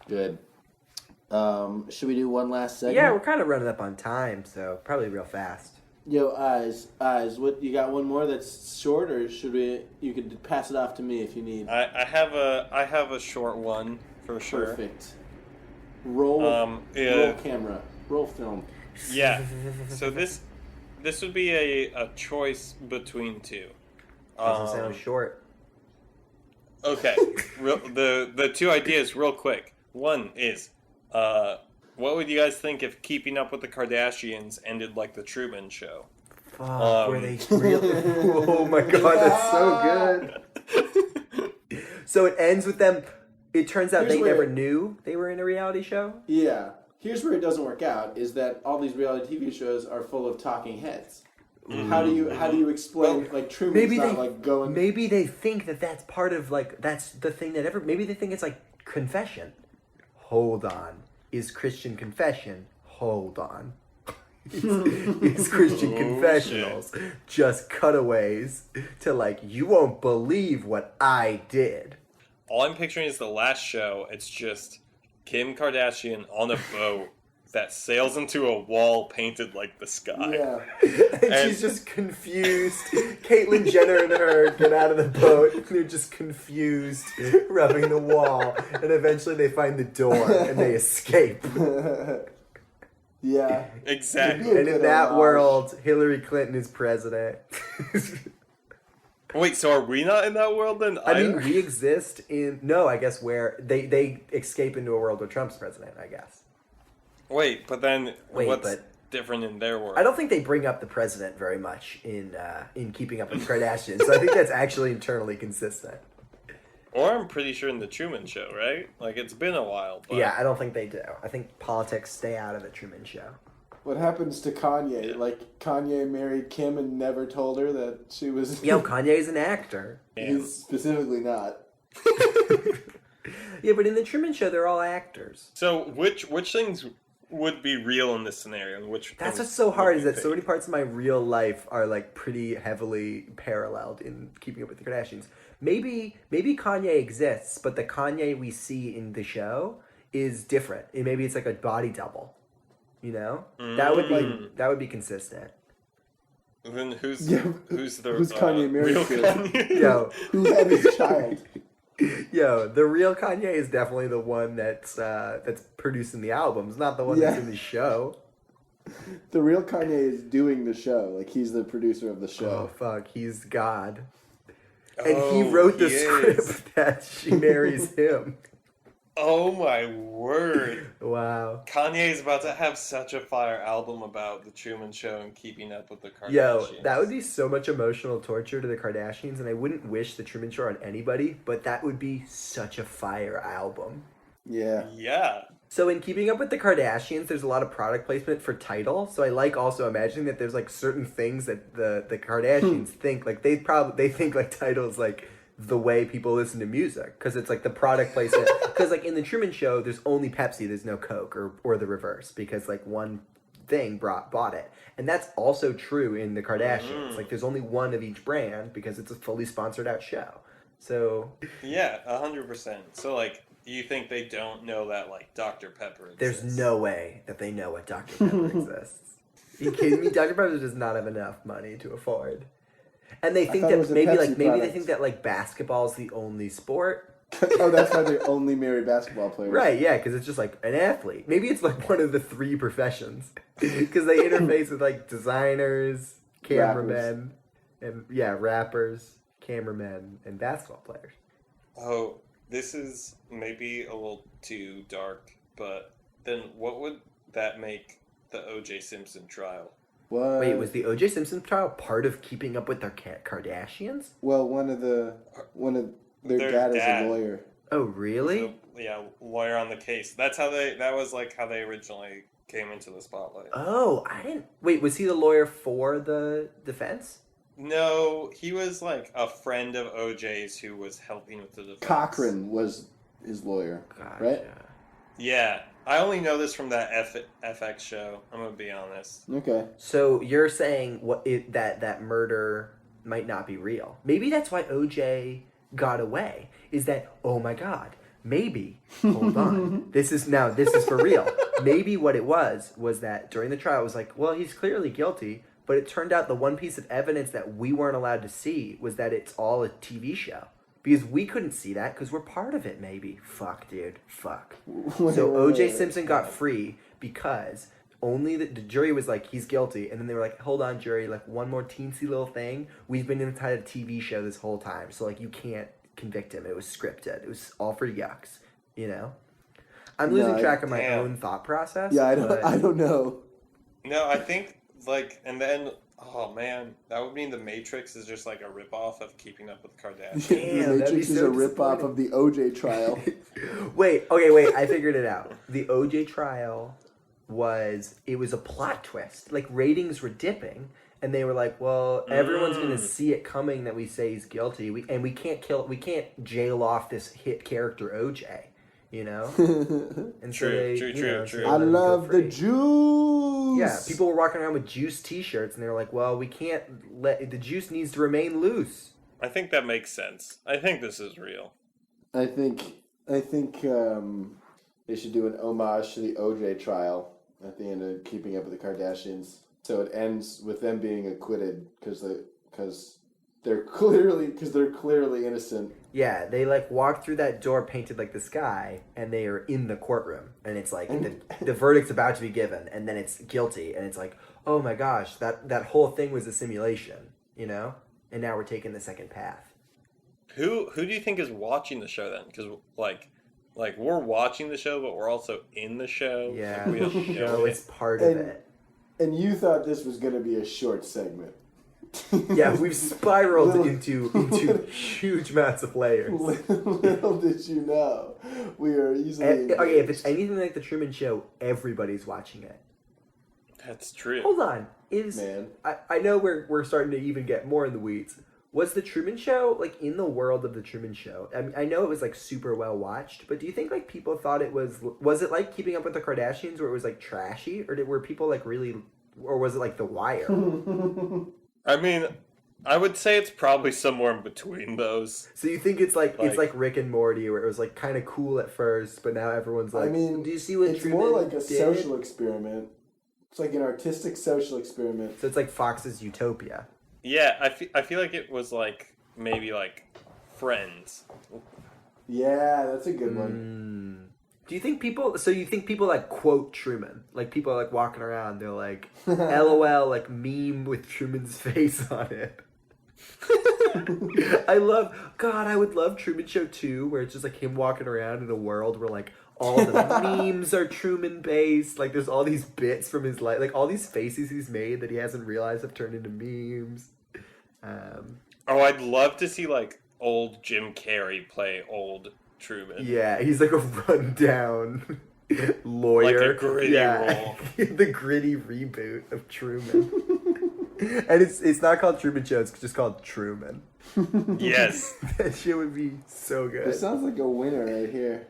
Good. Should we do one last segment? Yeah, we're kind of running up on time, so probably real fast. Yo, eyes. What you got? One more that's short, or should we? You could pass it off to me if you need. I have a short one for sure. Perfect. Roll camera. Roll film. Yeah. So this would be a choice between two. Doesn't sound short. Okay. The two ideas real quick. One is, what would you guys think if Keeping Up with the Kardashians ended like the Truman Show? Fuck, were they really? Oh my god, that's so good. So it ends with them. It turns out they never knew they were in a reality show? Yeah. Here's where it doesn't work out, is that all these reality TV shows are full of talking heads. Mm-hmm. How do you explain, like, Truman's going... Maybe they think that that's part of, like, that's the thing that maybe they think it's, like, confession. Hold on. Is Christian confession? Hold on. It's Christian confessionals. Shit. Just cutaways to, like, you won't believe what I did. All I'm picturing is the last show. It's just Kim Kardashian on a boat that sails into a wall painted like the sky. Yeah. and she's just confused. Caitlyn Jenner and her get out of the boat. And they're just confused, rubbing the wall. And eventually they find the door and they escape. Yeah. Exactly. And in that world, Hillary Clinton is president. Wait, so are we not in that world then? I mean, we exist in... No, I guess where... They escape into a world where Trump's president, I guess. Wait, but then what's different in their world? I don't think they bring up the president very much in Keeping Up with the Kardashians, so I think that's actually internally consistent. Or I'm pretty sure in the Truman Show, right? Like, it's been a while. But... Yeah, I don't think they do. I think politics stay out of the Truman Show. What happens to Kanye? Yeah. Like, Kanye married Kim and never told her that she was... Yo, Kanye's an actor. He's specifically not. Yeah, but in the Truman Show, they're all actors. So, which things would be real in this scenario? And that's what's so hard, is that so many parts of my real life are, like, pretty heavily paralleled in Keeping Up with the Kardashians. Maybe Kanye exists, but the Kanye we see in the show is different. And maybe it's like a body double. You know? That would be consistent. Then who's Who's Kanye married to? Kanye? Yo, who had his child? Yo, the real Kanye is definitely the one that's producing the albums, not the one that's in the show. The real Kanye is doing the show. Like, he's the producer of the show. Oh, fuck. He's God. And he wrote the script that she marries him. Oh my word. Wow. Kanye is about to have such a fire album about the Truman Show and Keeping Up with the Kardashians. Yo, that would be so much emotional torture to the Kardashians, and I wouldn't wish the Truman Show on anybody, but that would be such a fire album. Yeah. Yeah. So in Keeping Up with the Kardashians, there's a lot of product placement for title, so I like also imagining that there's like certain things that the Kardashians think, like they think like titles like the way people listen to music, because it's like the product placement. Because like in the Truman Show, there's only Pepsi, there's no Coke, or the reverse, because like one thing bought it. And that's also true in the Kardashians. Like there's only one of each brand because it's a fully sponsored out show. So yeah, 100%. So like, do you think they don't know that like Dr. Pepper exists? There's no way that they know what Dr. Pepper exists. Are you kidding me? Dr. Pepper does not have enough money to afford. And they think that maybe they think that like basketball is the only sport. Oh, that's why they only marry basketball players. Right, yeah, because it's just like an athlete. Maybe it's like one of the 3 professions. Because they interface with like designers, cameramen, rappers, cameramen, and basketball players. Oh, this is maybe a little too dark, but then what would that make the O.J. Simpson trial? What? Wait, was the O.J. Simpson trial part of Keeping Up with their Kardashians? Well, one of their dad is a lawyer. Oh, really? So, lawyer on the case. That was like how they originally came into the spotlight. Oh, I didn't... Wait, was he the lawyer for the defense? No, he was like a friend of OJ's who was helping with the defense. Cochran was his lawyer, right? Yeah. I only know this from that FX show. I'm going to be honest. Okay. So you're saying that murder might not be real. Maybe that's why OJ got away. Is that, oh my God, maybe, hold on, this is for real. Maybe what it was that during the trial it was like, well, he's clearly guilty, but it turned out the one piece of evidence that we weren't allowed to see was that it's all a TV show. Because we couldn't see that because we're part of it, maybe. Fuck, dude. Fuck. So O.J. Simpson got free because only the jury was like, he's guilty. And then they were like, hold on, jury, like one more teensy little thing. We've been inside a TV show this whole time. So like you can't convict him. It was scripted. It was all for yucks, you know? I'm losing track of my own thought process. Yeah, I don't know. No, I think like, and then, oh man, that would mean The Matrix is just like a ripoff of Keeping Up with the Kardashians. The Matrix is a ripoff of the OJ trial. Wait, I figured it out. The OJ trial was a plot twist. Like ratings were dipping, and they were like, well, everyone's gonna see it coming that we say he's guilty. We can't jail off this hit character OJ. You know? And true. I love the juice. Yeah, people were walking around with juice t-shirts and they were like, well, we can't the juice needs to remain loose. I think that makes sense. I think this is real. I think they should do an homage to the OJ trial at the end of Keeping Up with the Kardashians. So it ends with them being acquitted because they're clearly innocent. Yeah, they like walked through that door painted like the sky, and they are in the courtroom, and it's like the verdict's about to be given, and then it's guilty, and it's like, oh my gosh, that whole thing was a simulation, you know? And now we're taking the second path. Who do you think is watching the show then? Because like we're watching the show, but we're also in the show. Yeah, like, it's part of it. And you thought this was going to be a short segment. Yeah, we've spiraled into huge amounts of layers. Little did you know, we are easily. Okay, if it's anything like the Truman Show, everybody's watching it. That's true. Hold on, Man. I know we're starting to even get more in the weeds. Was the Truman Show like in the world of the Truman Show? I mean, I know it was like super well watched, but do you think like people thought it was it like Keeping Up with the Kardashians, where it was like trashy, or were people like really, or was it like The Wire? I mean, I would say it's probably somewhere in between those. So you think it's like Rick and Morty, where it was like kind of cool at first, but now everyone's like, I mean, do you see what it's Truman more like a did? social experiment. It's like an artistic social experiment. So it's like Fox's Utopia. Yeah, I feel like it was like maybe like Friends. Yeah, that's a good one. Do you think people? So you think people like quote Truman? Like people are like walking around, they're like, "LOL," like meme with Truman's face on it. I would love Truman Show 2, where it's just like him walking around in a world where like all the memes are Truman based. Like there's all these bits from his life, like all these faces he's made that he hasn't realized have turned into memes. I'd love to see like old Jim Carrey play old Truman. Yeah, he's like a rundown lawyer. Like a gritty role. The gritty reboot of Truman. And it's not called Truman Show, it's just called Truman. Yes. That shit would be so good. This sounds like a winner right here.